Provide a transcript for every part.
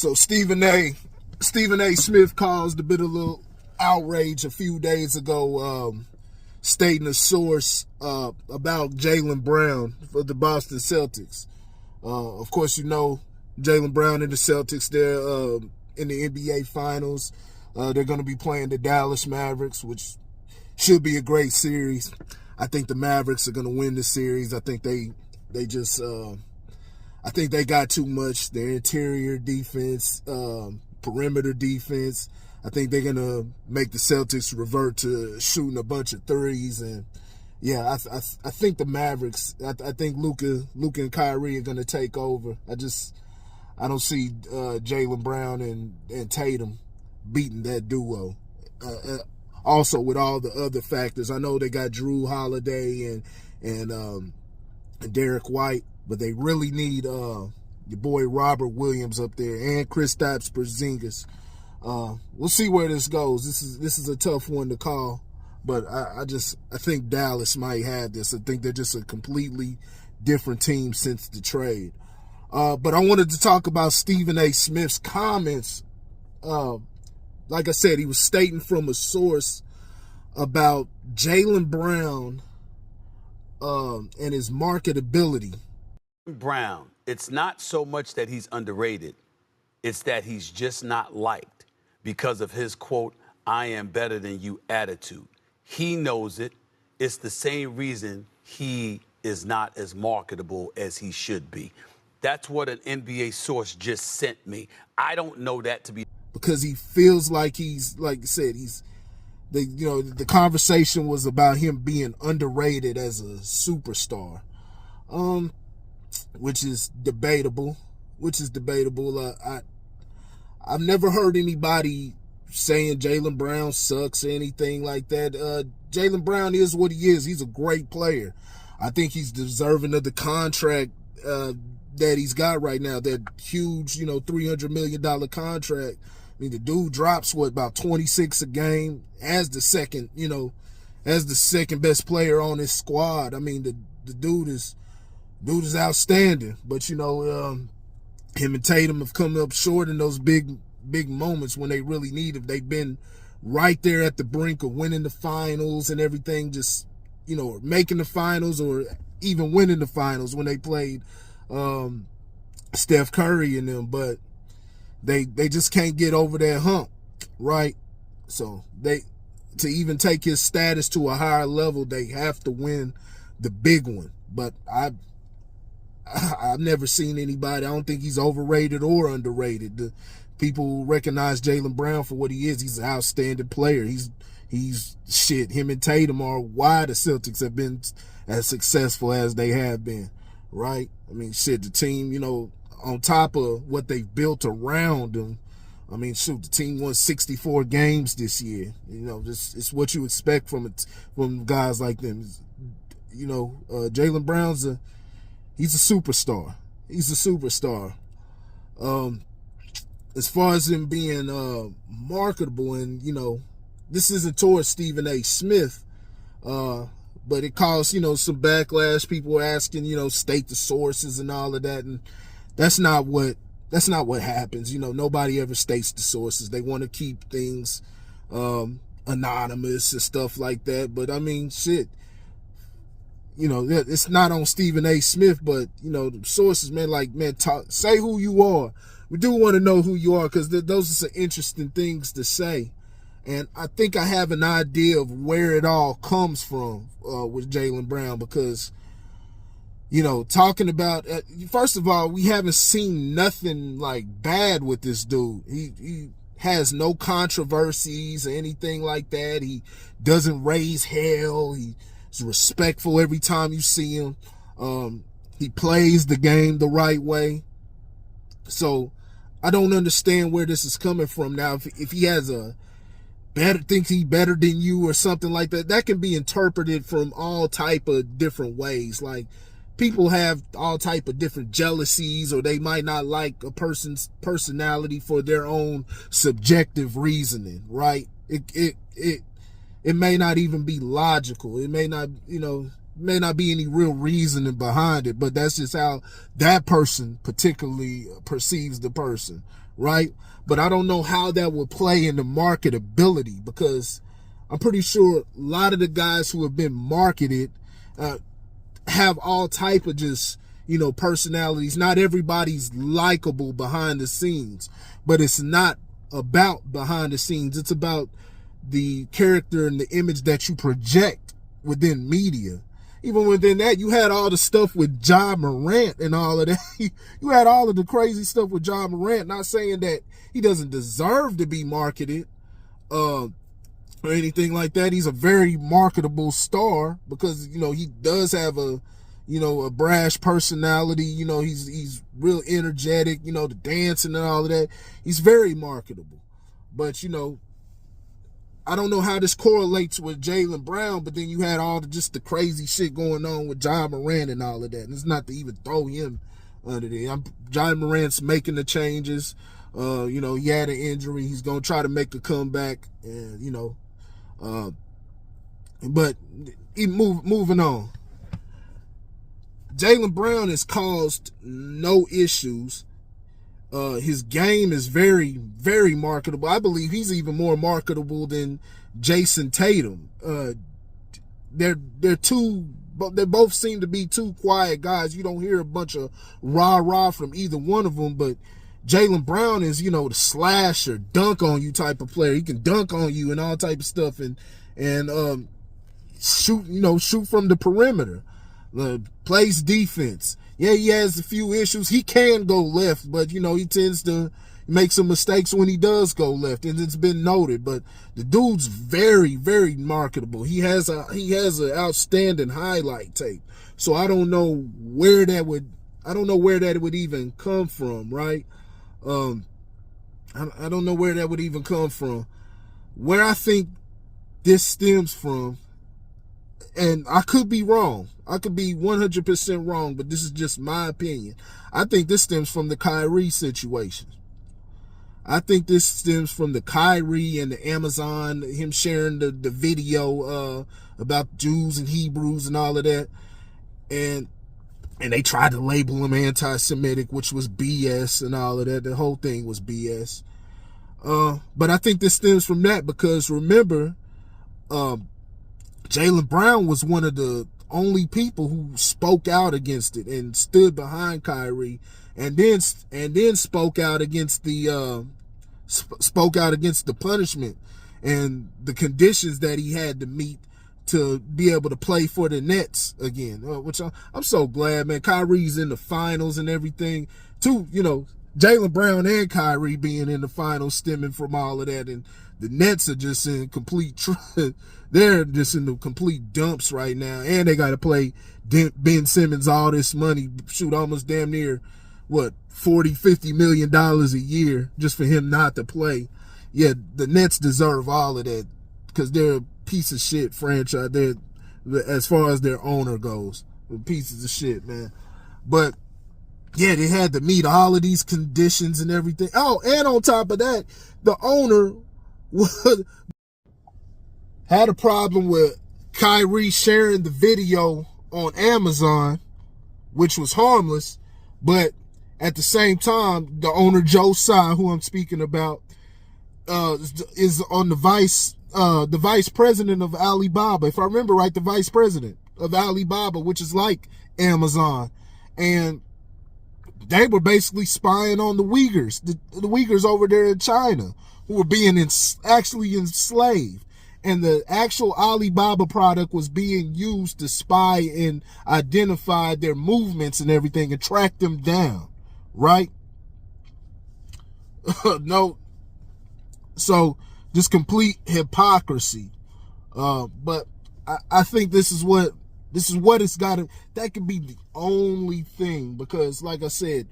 So Stephen A. Smith caused a bit of little outrage a few days ago, stating a source about Jaylen Brown for the Boston Celtics. Of course, you know Jaylen Brown and the Celtics. They're in the NBA Finals. They're going to be playing the Dallas Mavericks, which should be a great series. I think the Mavericks are going to win the series. I think they got too much. Their interior defense, perimeter defense. I think they're going to make the Celtics revert to shooting a bunch of threes. And, yeah, I think the Mavericks, I think Luka and Kyrie are going to take over. I don't see Jaylen Brown and Tatum beating that duo. Also, with all the other factors, I know they got Drew Holiday and Derek White, but they really need your boy Robert Williams up there and Kristaps Porzingis. We'll see where this goes. This is a tough one to call, but I think Dallas might have this. I think they're just a completely different team since the trade. But I wanted to talk about Stephen A. Smith's comments. Like I said, he was stating from a source about Jaylen Brown and his marketability. Brown, it's not so much that he's underrated. It's that he's just not liked because of his, quote, "I am better than you" attitude. He knows it. It's the same reason he is not as marketable as he should be. That's what an NBA source just sent me. I don't know that to be. Because he feels like he's, like I said, the conversation was about him being underrated as a superstar, which is debatable. I've never heard anybody saying Jaylen Brown sucks or anything like that. Jaylen Brown is what he is. He's a great player. I think he's deserving of the contract that he's got right now, that huge, $300 million contract. I mean, the dude drops about 26 a game as the second best player on his squad. I mean, the dude is outstanding. But him and Tatum have come up short in those big moments when they really need him. They've been right there at the brink of winning the finals and everything, just making the finals or even winning the finals when they played Steph Curry and them, but they just can't get over that hump, right? So to even take his status to a higher level, they have to win the big one. But I've never seen anybody. I don't think he's overrated or underrated. The people recognize Jaylen Brown for what he is. He's an outstanding player. He's shit. Him and Tatum are why the Celtics have been as successful as they have been, right? I mean, shit, the team, on top of what they've built around them, I mean, shoot, the team won 64 games this year. It's what you expect from guys like them. Jaylen Brown's he's a superstar. He's a superstar. As far as him being marketable, and this isn't towards Stephen A. Smith, but it caused some backlash. People were asking, state the sources and all of that, and that's not what happens. Nobody ever states the sources. They want to keep things anonymous and stuff like that. But I mean, shit. It's not on Stephen A. Smith, but the sources, man, say who you are. We do want to know who you are, because those are some interesting things to say. And I think I have an idea of where it all comes from with Jaylen Brown, because talking about, first of all, we haven't seen nothing like bad with this dude. He has no controversies or anything like that. He doesn't raise hell. He's respectful every time you see him. He plays the game the right way. So I don't understand where this is coming from. Now, if he has thinks he's better than you or something like that, that can be interpreted from all type of different ways. Like, people have all type of different jealousies, or they might not like a person's personality for their own subjective reasoning, right? It may not even be logical. It may not, may not be any real reasoning behind it, but that's just how that person particularly perceives the person, right? But I don't know how that will play in the marketability, because I'm pretty sure a lot of the guys who have been marketed have all type of just, personalities. Not everybody's likable behind the scenes, but it's not about behind the scenes. It's about the character and the image that you project within media. Even within that, you had all the stuff with Ja Morant and all of that. You had all of the crazy stuff with Ja Morant. Not saying that he doesn't deserve to be marketed or anything like that. He's a very marketable star because, he does have a brash personality. He's real energetic, the dancing and all of that. He's very marketable. But, I don't know how this correlates with Jaylen Brown, but then you had all the crazy shit going on with Ja Morant and all of that. And it's not to even throw him under there. Ja Morant's making the changes. He had an injury. He's going to try to make a comeback. And, but moving on. Jaylen Brown has caused no issues. His game is very, very marketable. I believe he's even more marketable than Jason Tatum. They both seem to be two quiet guys. You don't hear a bunch of rah-rah from either one of them, but Jaylen Brown is, the slasher, dunk on you type of player. He can dunk on you and all type of stuff and shoot from the perimeter. Plays defense. Yeah, he has a few issues. He can go left, but, he tends to make some mistakes when he does go left, and it's been noted. But the dude's very, very marketable. He has an outstanding highlight tape. So I don't know where that would even come from, right? I don't know where that would even come from. Where I think this stems from, and I could be wrong. I could be 100% wrong, but this is just my opinion. I think this stems from the Kyrie situation. I think this stems from the Kyrie and the Amazon, him sharing the video about Jews and Hebrews and all of that. And they tried to label him anti-Semitic, which was BS and all of that. The whole thing was BS. But I think this stems from that because, remember, Jaylen Brown was one of the only people who spoke out against it and stood behind Kyrie, and then spoke out against the punishment and the conditions that he had to meet to be able to play for the Nets again. Which I'm so glad, man. Kyrie's in the finals and everything. Too, Jaylen Brown and Kyrie being in the finals stemming from all of that, and the Nets are just in complete they're just in the complete dumps right now, and they got to play Ben Simmons all this money, almost damn near, $40-50 million a year just for him not to play. Yeah, the Nets deserve all of that because they're a piece of shit franchise. They're, as far as their owner goes, pieces of shit, man. But yeah, they had to meet all of these conditions and everything. Oh, and on top of that, the owner had a problem with Kyrie sharing the video on Amazon, which was harmless, but at the same time, the owner, Joe Tsai, who I'm speaking about, is on the vice president of Alibaba. If I remember right, the vice president of Alibaba, which is like Amazon. And they were basically spying on the Uyghurs, the Uyghurs over there in China, who were being actually enslaved. And the actual Alibaba product was being used to spy and identify their movements and everything and track them down, right? No. So just complete hypocrisy. But I think this is what it's got to, that could be the only thing, because like I said,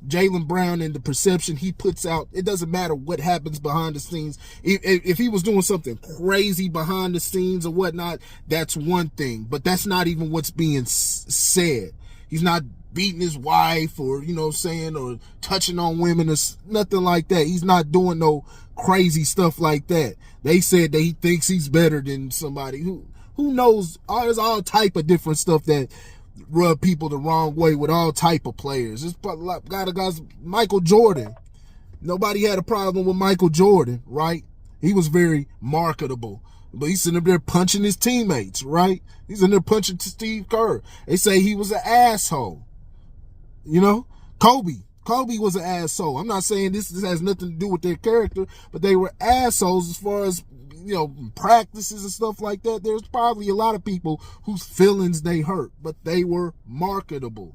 Jaylen Brown and the perception he puts out, it doesn't matter what happens behind the scenes. If he was doing something crazy behind the scenes or whatnot, that's one thing, but that's not even what's being said. He's not beating his wife or, or touching on women or nothing like that. He's not doing no crazy stuff like that. They said that he thinks he's better than somebody. Who Who knows? There's all type of different stuff that rub people the wrong way with all type of players. It's guys, Michael Jordan. Nobody had a problem with Michael Jordan, right? He was very marketable. But he's sitting up there punching his teammates, right? He's in there punching to Steve Kerr. They say he was an asshole. You know? Kobe was an asshole. I'm not saying this has nothing to do with their character, but they were assholes as far as, practices and stuff like that. There's probably a lot of people whose feelings they hurt, but they were marketable.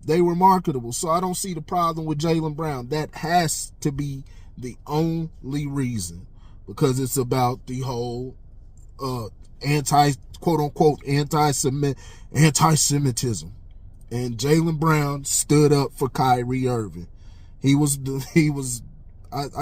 So I don't see the problem with Jaylen Brown. That has to be the only reason, because it's about the whole quote-unquote anti-Semitism. And Jaylen Brown stood up for Kyrie Irving. I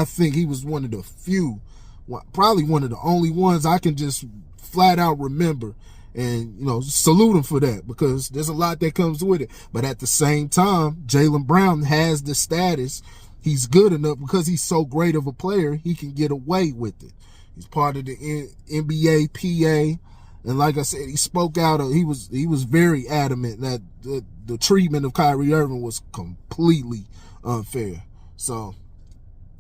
think he was one of the few, probably one of the only ones I can just flat out remember. And, salute him for that, because there's a lot that comes with it. But at the same time, Jaylen Brown has the status. He's good enough, because he's so great of a player, he can get away with it. He's part of the NBA PA. And like I said, he spoke out. He was very adamant that the treatment of Kyrie Irving was completely unfair. So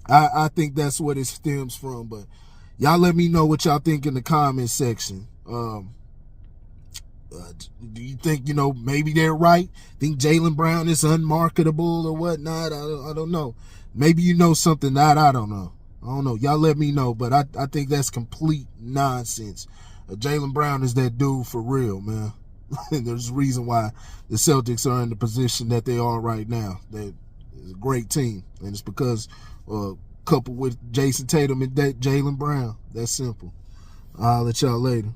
I think that's what it stems from. But y'all let me know what y'all think in the comment section. Do you think, maybe they're right? Think Jaylen Brown is unmarketable or whatnot? I don't know. Maybe you know something that I don't know. I don't know. Y'all let me know. But I think that's complete nonsense. Jaylen Brown is that dude for real, man. There's a reason why the Celtics are in the position that they are right now. They're a great team. And it's because coupled with Jason Tatum and Jaylen Brown. That's simple. I'll let y'all later.